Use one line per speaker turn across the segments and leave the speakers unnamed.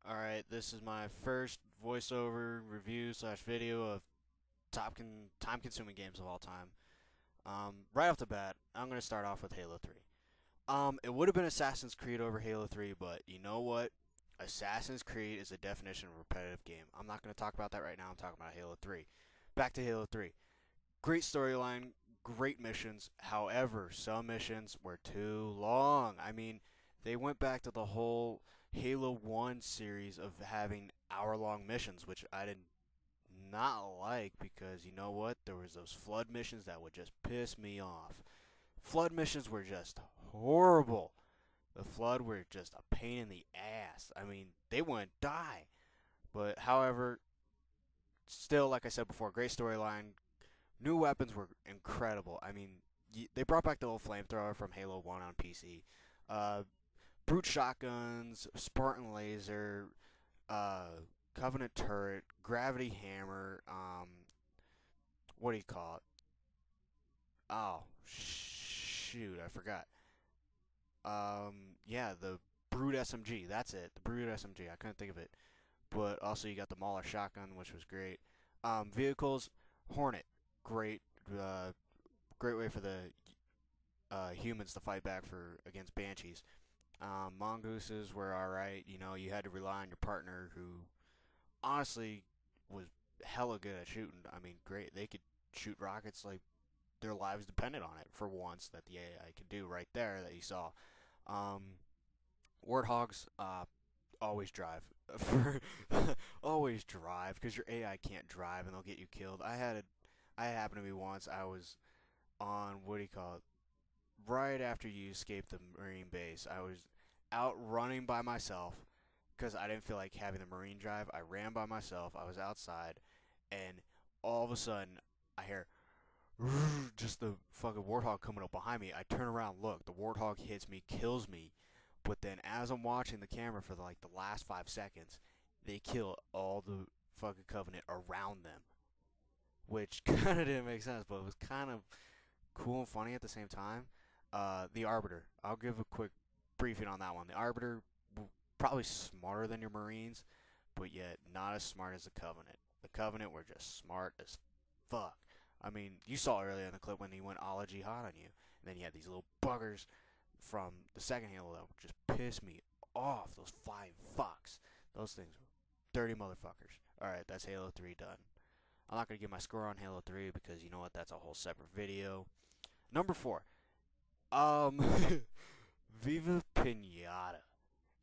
Alright, this is my first voiceover review slash video of time consuming games of all time. Right off the bat, I'm going to start off with Halo 3. It would have been Assassin's Creed over Halo 3, but you know what? Assassin's Creed is a definition of a repetitive game. I'm not going to talk about that right now. I'm talking about Halo 3. Back to Halo 3. Great storyline, great missions. However, some missions were too long. I mean, they went back to the whole Halo 1 series of having hour-long missions, which I did not like because you know what? There was those flood missions that would just piss me off. Flood missions were just horrible. The flood were just a pain in the ass. I mean, they wouldn't die. But however, still, like I said before, great storyline, new weapons were incredible. I mean, they brought back the old flamethrower from Halo 1 on PC. Uh, brute shotguns, Spartan laser, Covenant turret, gravity hammer. What do you call it? Oh, shoot, I forgot. Yeah, the brute SMG. That's it. The brute SMG. I couldn't think of it. But also you got the Mauler shotgun, which was great. Vehicles, Hornet, great. Great way for the humans to fight back for against banshees. Mongooses were all right. You know, you had to rely on your partner, who honestly was hella good at shooting. I mean, great. They could shoot rockets like their lives depended on it for once. That the AI could do right there that you saw. Um, Warthogs, always drive for always drive because your AI can't drive and they'll get you killed. I happened to be once. I was on what do you call it? Right after you escaped the Marine base, I was out running by myself because I didn't feel like having the Marine drive. I ran by myself. I was outside, and all of a sudden, I hear just the fucking warthog coming up behind me. I turn around, look, the warthog hits me, kills me. But then, as I'm watching the camera for like the last 5 seconds, they kill all the fucking Covenant around them, which kind of didn't make sense, but it was kind of cool and funny at the same time. The Arbiter. I'll give a quick briefing on that one. The Arbiter, probably smarter than your Marines, but yet not as smart as the Covenant. The Covenant were just smart as fuck. I mean, you saw earlier in the clip when he went a la jihad on you, and then you had these little buggers from the second Halo that would just piss me off. Those flying fucks. Those things were dirty motherfuckers. Alright, that's Halo 3 done. I'm not going to give my score on Halo 3 because you know what? That's a whole separate video. Number 4. Um, Viva Pinata.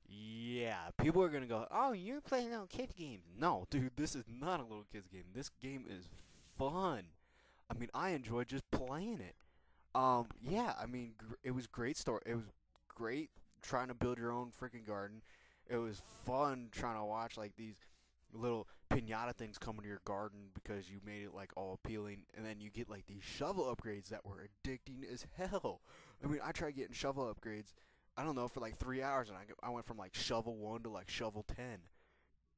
Yeah, people are gonna go, oh, you're playing little kids games. No, dude, this is not a little kids game. This game is fun. I mean, I enjoy just playing it. Yeah, I mean, it was great story. It was great trying to build your own freaking garden. It was fun trying to watch like these little pinata things come into your garden because you made it like all appealing, and then you get like these shovel upgrades that were addicting as hell. I mean, I tried getting shovel upgrades, I don't know, for like 3 hours, and I went from like shovel 1 to like shovel 10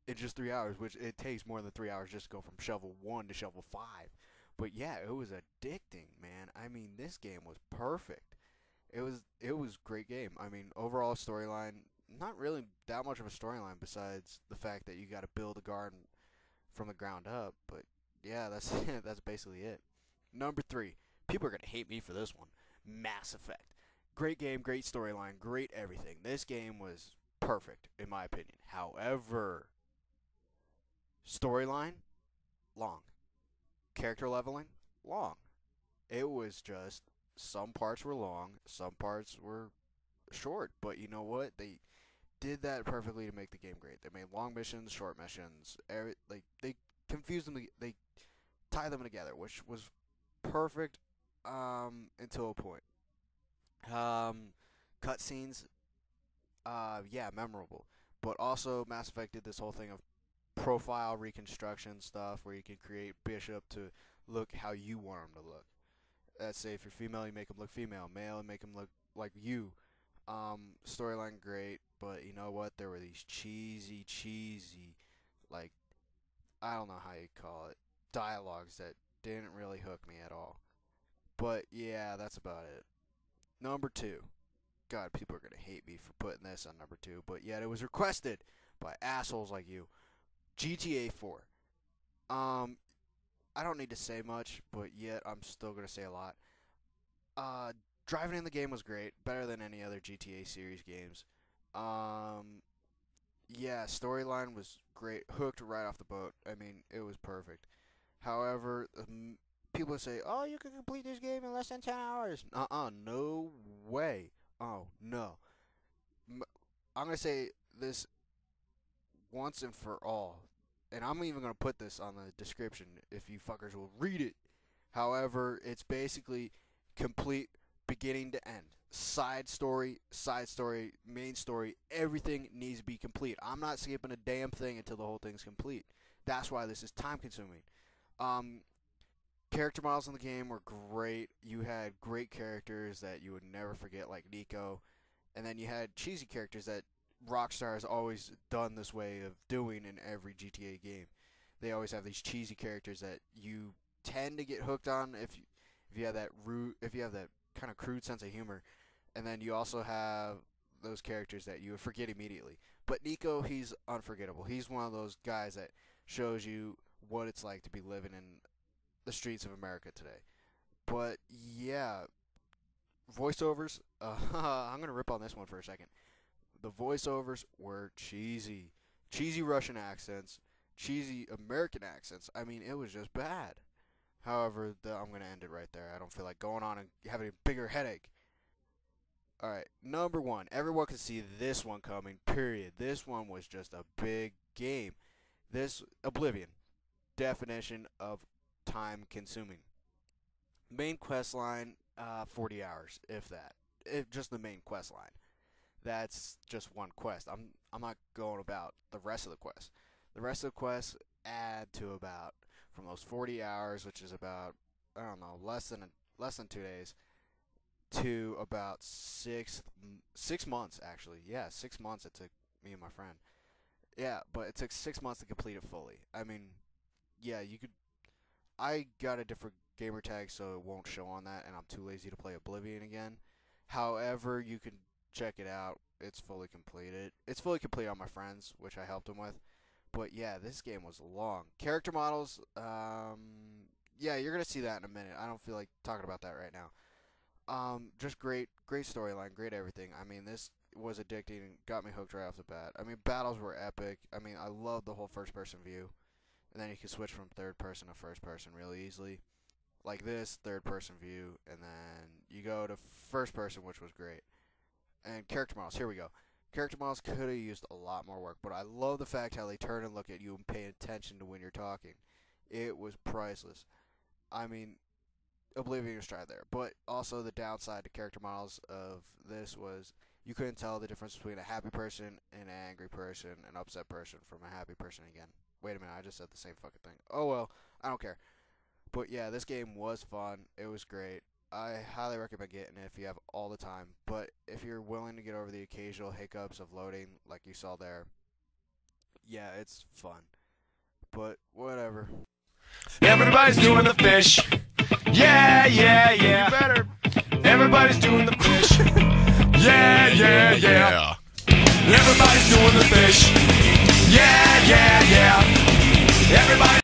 in just 3 hours, which it takes more than 3 hours just to go from shovel 1 to shovel 5. But yeah, it was addicting, man. I mean, this game was perfect. It was great game. I mean, overall storyline, not really that much of a storyline besides the fact that you got to build a garden from the ground up. But yeah, that's that's basically it. Number 3. People are gonna hate me for this one. Mass Effect. Great game, great storyline, great everything. This game was perfect in my opinion. However, storyline long, character leveling long. It was just some parts were long, some parts were short, but you know what? They did that perfectly to make the game great. They made long missions, short missions, like they confused them. They tie them together, which was perfect until a point. Um, Cutscenes, yeah, memorable, but also Mass Effect did this whole thing of profile reconstruction stuff where you can create Bishop to look how you want him to look. Let's say if you're female, you make him look female. Male, you make him look like you. Storyline great, but you know what? There were these cheesy, like I don't know how you call it, dialogues that didn't really hook me at all. But yeah, that's about it. Number 2. God, people are gonna hate me for putting this on number 2, but yet it was requested by assholes like you. GTA 4. I don't need to say much, but yet I'm still gonna say a lot. Driving in the game was great, better than any other GTA series games. Yeah, storyline was great, hooked right off the boat. I mean, it was perfect. However, people say, "Oh, you can complete this game in less than 10 hours." No way. Oh no. I'm gonna say this once and for all, and I'm even gonna put this on the description if you fuckers will read it. However, it's basically complete beginning to end. Side story, main story, everything needs to be complete. I'm not skipping a damn thing until the whole thing's complete. That's why this is time consuming. Character models in the game were great. You had great characters that you would never forget, like Nico. And then you had cheesy characters that Rockstar has always done this way of doing in every GTA game. They always have these cheesy characters that you tend to get hooked on if you have that kind of crude sense of humor. And then you also have those characters that you would forget immediately. But Nico, he's unforgettable. He's one of those guys that shows you what it's like to be living in the streets of America today. But yeah, voiceovers, I'm going to rip on this one for a second. The voiceovers were cheesy. Cheesy Russian accents, cheesy American accents. I mean, it was just bad. However, I'm going to end it right there. I don't feel like going on and having a bigger headache. Alright, number one. Everyone can see this one coming, period. This one was just a big game. This, Oblivion. Definition of time consuming. Main quest line, 40 hours, if that. Just the main quest line. That's just one quest. I'm not going about the rest of the quest. The rest of the quests add to about, from those 40 hours, which is about, I don't know, less than 2 days, to about six months actually. Yeah, 6 months it took me and my friend. Yeah, but it took 6 months to complete it fully. I mean, yeah, you could. I got a different gamer tag, so it won't show on that, and I'm too lazy to play Oblivion again. However, you can check it out. It's fully completed. It's fully complete on my friends, which I helped him with. But yeah, this game was long. Character models, yeah, you're gonna see that in a minute. I don't feel like talking about that right now. Just great storyline, great everything. I mean, this was addicting and got me hooked right off the bat. I mean, battles were epic. I mean, I love the whole first-person view. And then you can switch from third person to first person really easily. Like this, third person view, and then you go to first person, which was great. And character models, here we go. Character models could have used a lot more work, but I love the fact how they turn and look at you and pay attention to when you're talking. It was priceless. I mean, Oblivion was tried there, but also the downside to character models of this was you couldn't tell the difference between a happy person and an angry person, an upset person from a happy person again. Wait a minute, I just said the same fucking thing. Oh well, I don't care. But yeah, this game was fun. It was great. I highly recommend getting it if you have all the time. But if you're willing to get over the occasional hiccups of loading, like you saw there, yeah, it's fun. But whatever.
Everybody's doing the fish. Yeah, yeah, yeah. You better. Everybody's doing the fish. Yeah, yeah, yeah. Everybody's doing the fish. Yeah, yeah, yeah. Everybody.